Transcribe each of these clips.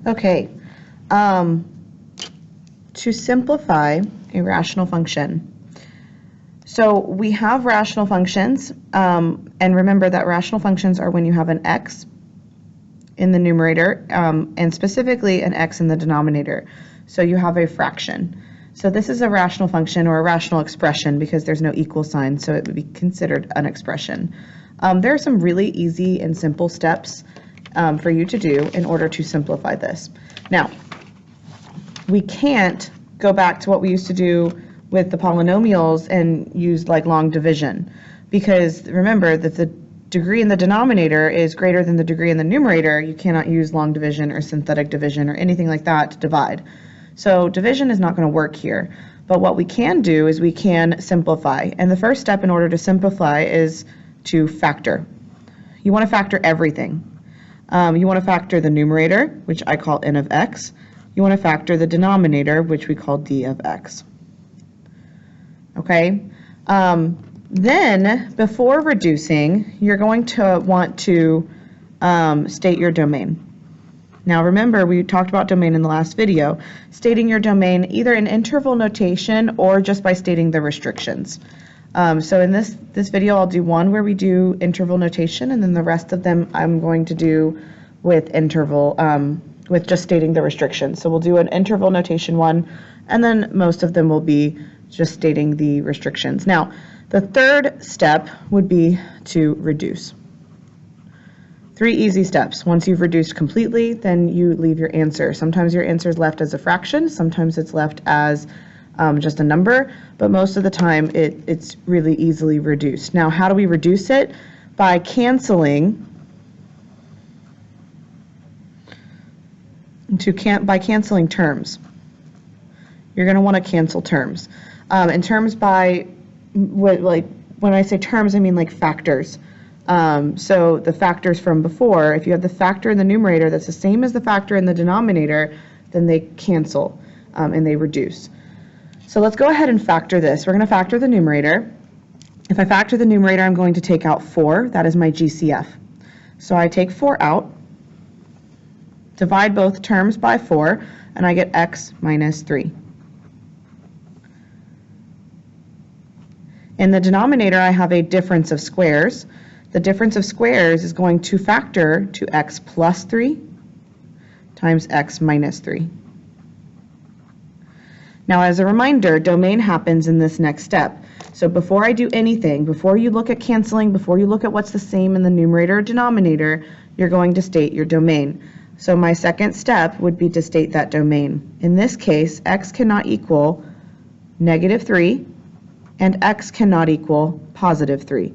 Okay, to simplify a rational function. So we have rational functions, and remember that rational functions are when you have an x in the numerator, and specifically an x in the denominator. So you have a fraction. So this is a rational function or a rational expression because there's no equal sign, so it would be considered an expression. There are some really easy and simple steps for you to do in order to simplify this. Now, we can't go back to what we used to do with the polynomials and use like long division, because remember that the degree in the denominator is greater than the degree in the numerator. You cannot use long division or synthetic division or anything like that to divide. So division is not going to work here. But what we can do is we can simplify. And the first step in order to simplify is to factor. You want to factor everything. You want to factor the numerator, which I call n of x. You want to factor the denominator, which we call d of x. Okay? Then, before reducing, you're going to want to state your domain. Now remember, we talked about domain in the last video, stating your domain either in interval notation or just by stating the restrictions. So in this video, I'll do one where we do interval notation, and then the rest of them I'm going to do with interval, with just stating the restrictions. So we'll do an interval notation one, and then most of them will be just stating the restrictions. Now, the third step would be to reduce. 3 easy steps. Once you've reduced completely, then you leave your answer. Sometimes your answer is left as a fraction, sometimes it's left as just a number, but most of the time it's really easily reduced. Now, how do we reduce it? By canceling terms. You're going to want to cancel terms. And terms by, like, when I say terms, I mean like factors. So the factors from before, if you have the factor in the numerator that's the same as the factor in the denominator, then they cancel and they reduce. So let's go ahead and factor this. We're going to factor the numerator. If I factor the numerator, I'm going to take out 4. That is my GCF. So I take 4 out, divide both terms by 4, and I get x minus 3. In the denominator, I have a difference of squares. The difference of squares is going to factor to x plus 3 times x minus 3. Now, as a reminder, domain happens in this next step. So before I do anything, before you look at canceling, before you look at what's the same in the numerator or denominator, you're going to state your domain. So my second step would be to state that domain. In this case, x cannot equal negative 3, and x cannot equal positive 3.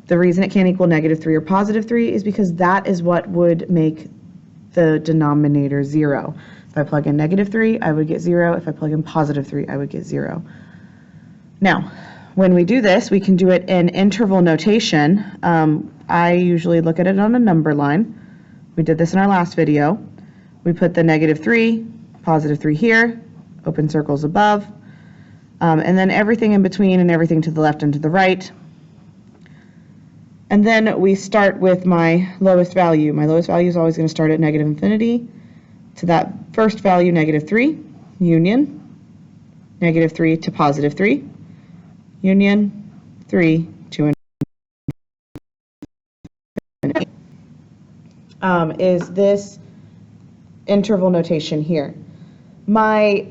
The reason it can't equal negative 3 or positive 3 is because that is what would make the denominator 0. If I plug in negative 3, I would get 0. If I plug in positive 3, I would get 0. Now, when we do this, we can do it in interval notation. I usually look at it on a number line. We did this in our last video. We put the negative 3, positive 3 here, open circles above, and then everything in between and everything to the left and to the right. And then we start with my lowest value. My lowest value is always going to start at negative infinity to that first value, negative 3, union, negative 3 to positive 3, union, 3 to infinity. Is this interval notation here. My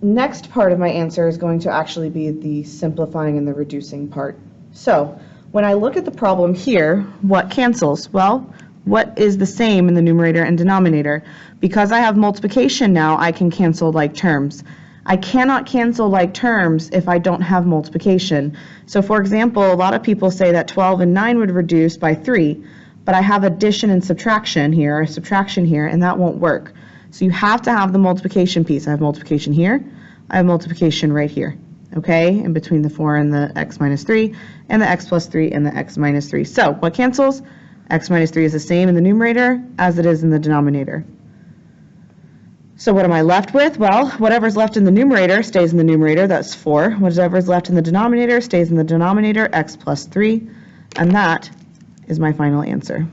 next part of my answer is going to actually be the simplifying and the reducing part. So when I look at the problem here, what cancels? Well, what is the same in the numerator and denominator? Because I have multiplication now, I can cancel like terms. I cannot cancel like terms if I don't have multiplication. So for example, a lot of people say that 12 and 9 would reduce by 3, but I have addition and subtraction here, or subtraction here, and that won't work. So you have to have the multiplication piece. I have multiplication here, I have multiplication right here. Okay, in between the 4 and the x minus 3, and the x plus 3 and the x minus 3. So what cancels? X minus 3 is the same in the numerator as it is in the denominator. So what am I left with? Well, whatever's left in the numerator stays in the numerator, that's 4. Whatever's left in the denominator stays in the denominator, x plus 3, and that is my final answer.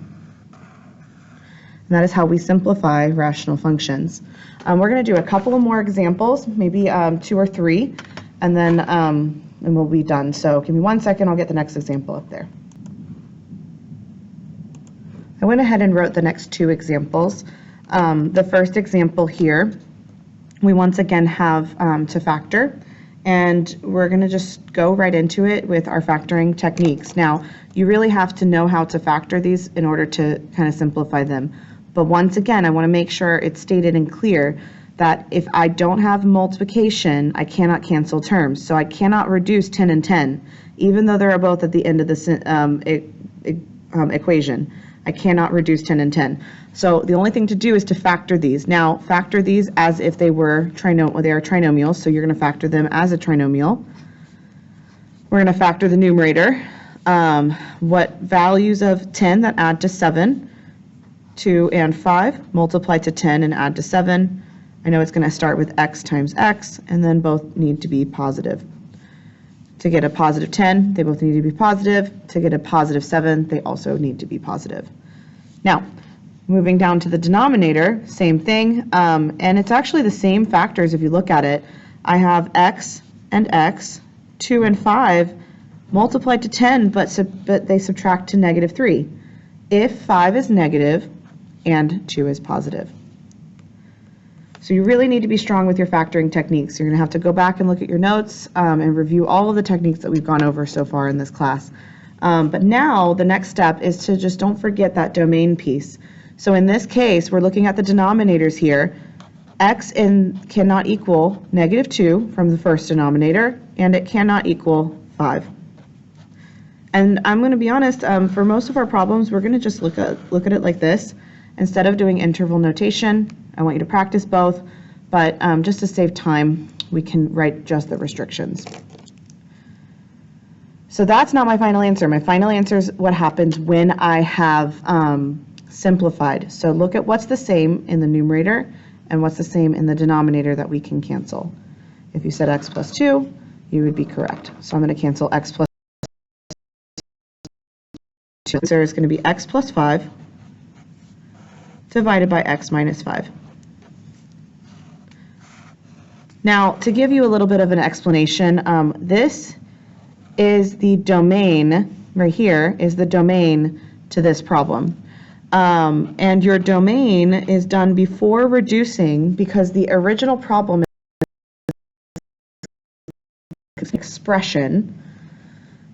And that is how we simplify rational functions. We're going to do a couple of more examples, maybe 2 or 3, and then and we'll be done. So give me 1 second, I'll get the next example up there. I went ahead and wrote the next 2 examples. The first example here, we once again have to factor, and we're going to just go right into it with our factoring techniques. Now, you really have to know how to factor these in order to kind of simplify them. But once again, I want to make sure it's stated and clear that if I don't have multiplication, I cannot cancel terms. So I cannot reduce 10 and 10, even though they are both at the end of the equation. I cannot reduce 10 and 10. So the only thing to do is to factor these. Now, factor these as if they were trinomials, so you're going to factor them as a trinomial. We're going to factor the numerator. What values of 10 that add to 7, 2 and 5, multiply to 10 and add to 7. I know it's going to start with x times x, and then both need to be positive. To get a positive 10, they both need to be positive. To get a positive 7, they also need to be positive. Now, moving down to the denominator, same thing, and it's actually the same factors if you look at it. I have x and x, 2 and 5, multiplied to 10, but they subtract to negative 3. If 5 is negative and 2 is positive. So you really need to be strong with your factoring techniques. You're going to have to go back and look at your notes and review all of the techniques that we've gone over so far in this class. But now the next step is to just don't forget that domain piece. So in this case, we're looking at the denominators here. X cannot equal negative 2 from the first denominator, and it cannot equal 5. And I'm going to be honest, for most of our problems, we're going to just look at it like this. Instead of doing interval notation, I want you to practice both, but just to save time, we can write just the restrictions. So that's not my final answer. My final answer is what happens when I have simplified. So look at what's the same in the numerator and what's the same in the denominator that we can cancel. If you said x plus 2, you would be correct. So I'm going to cancel x plus 2. The answer is going to be x plus 5 divided by x minus 5. Now, to give you a little bit of an explanation, this is the domain, right here, is the domain to this problem. And your domain is done before reducing because the original problem is an expression.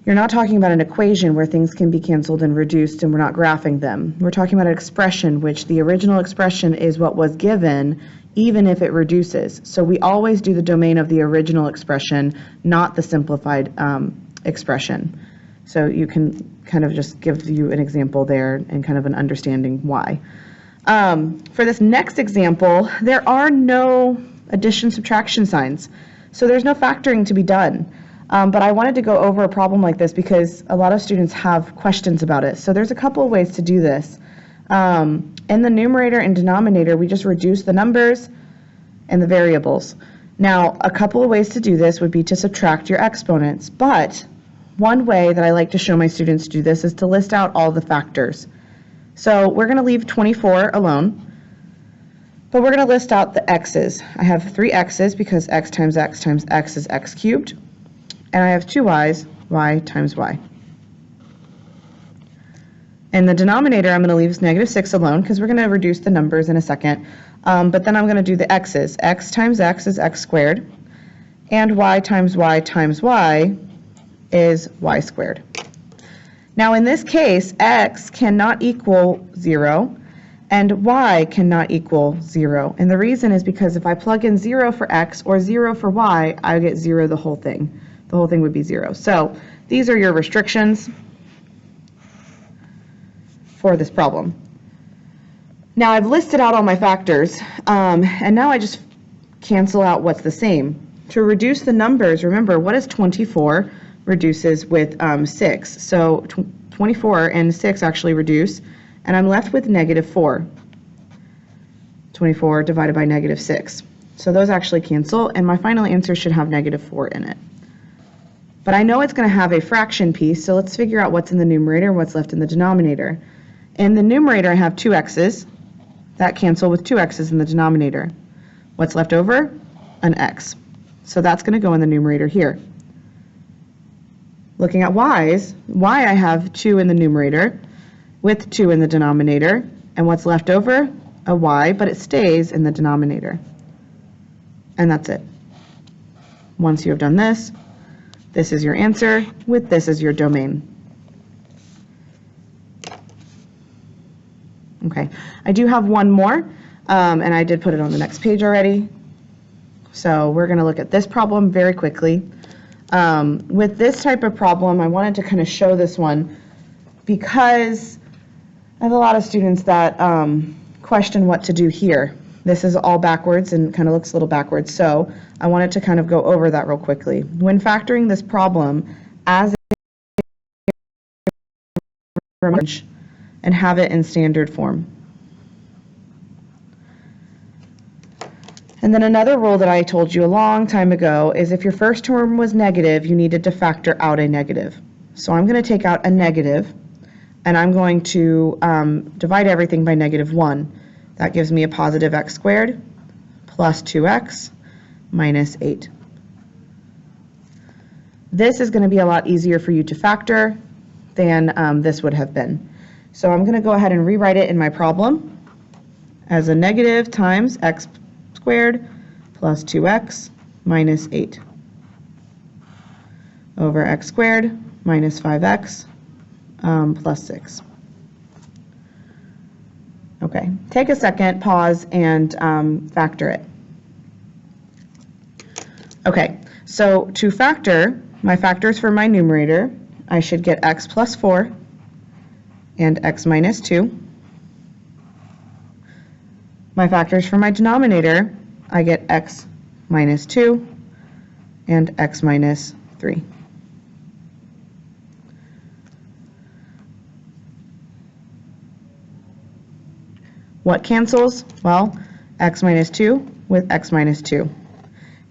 You're not talking about an equation where things can be canceled and reduced and we're not graphing them. We're talking about an expression which the original expression is what was given even if it reduces. So we always do the domain of the original expression, not the simplified expression. So you can kind of just give you an example there and kind of an understanding why. For this next example, there are no addition subtraction signs. So there's no factoring to be done. But I wanted to go over a problem like this because a lot of students have questions about it. So there's a couple of ways to do this. In the numerator and denominator, we just reduce the numbers and the variables. Now, a couple of ways to do this would be to subtract your exponents. But one way that I like to show my students do this is to list out all the factors. So we're going to leave 24 alone. But we're going to list out the x's. I have 3 x's because x times x is x cubed. And I have 2 y's, y times y. In the denominator, I'm going to leave negative 6 alone because we're going to reduce the numbers in a second. But then I'm going to do the x's. X times x is x squared. And y times y is y squared. Now in this case, x cannot equal 0 and y cannot equal 0. And the reason is because if I plug in 0 for x or 0 for y, I get 0 the whole thing. The whole thing would be 0. So these are your restrictions for this problem. Now I've listed out all my factors, and now I just cancel out what's the same. To reduce the numbers, remember, what is 24 reduces with 6? So 24 and 6 actually reduce, and I'm left with negative 4. 24 divided by negative 6. So those actually cancel, and my final answer should have negative 4 in it. But I know it's going to have a fraction piece, so let's figure out what's in the numerator and what's left in the denominator. In the numerator, I have 2 x's, that cancel with 2 x's in the denominator. What's left over? An x. So that's going to go in the numerator here. Looking at y's, y I have 2 in the numerator with 2 in the denominator, and what's left over? A y, but it stays in the denominator. And that's it. Once you have done this, this is your answer with this as your domain. Okay, I do have one more, and I did put it on the next page already. So we're going to look at this problem very quickly. With this type of problem, I wanted to kind of show this one because I have a lot of students that question what to do here. This is all backwards and kind of looks a little backwards, so I wanted to kind of go over that real quickly. When factoring this problem as a and have it in standard form. And then another rule that I told you a long time ago is if your first term was negative, you needed to factor out a negative. So I'm going to take out a negative, and I'm going to divide everything by -1. That gives me a positive x squared plus 2x minus 8. This is going to be a lot easier for you to factor than this would have been. So I'm going to go ahead and rewrite it in my problem as a negative times x squared plus 2x minus 8 over x squared minus 5x plus 6. Okay, take a second, pause, and factor it. Okay, so to factor, my factors for my numerator, I should get x plus 4 and x minus 2. My factors for my denominator, I get x minus 2 and x minus 3. What cancels? Well, x minus 2 with x minus 2.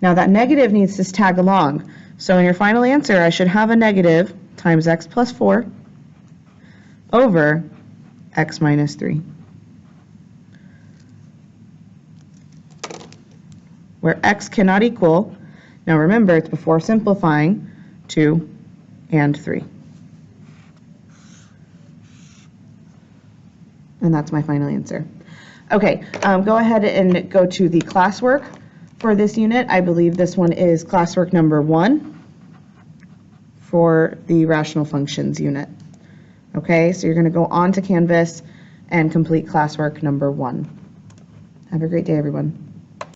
Now that negative needs to tag along. So in your final answer, I should have a negative times x plus 4 over x minus 3. Where x cannot equal, now remember it's before simplifying, 2 and 3. And that's my final answer. Okay, go ahead and go to the classwork for this unit. I believe this one is classwork number 1 for the rational functions unit. Okay, so you're going to go on to Canvas and complete classwork number 1. Have a great day, everyone.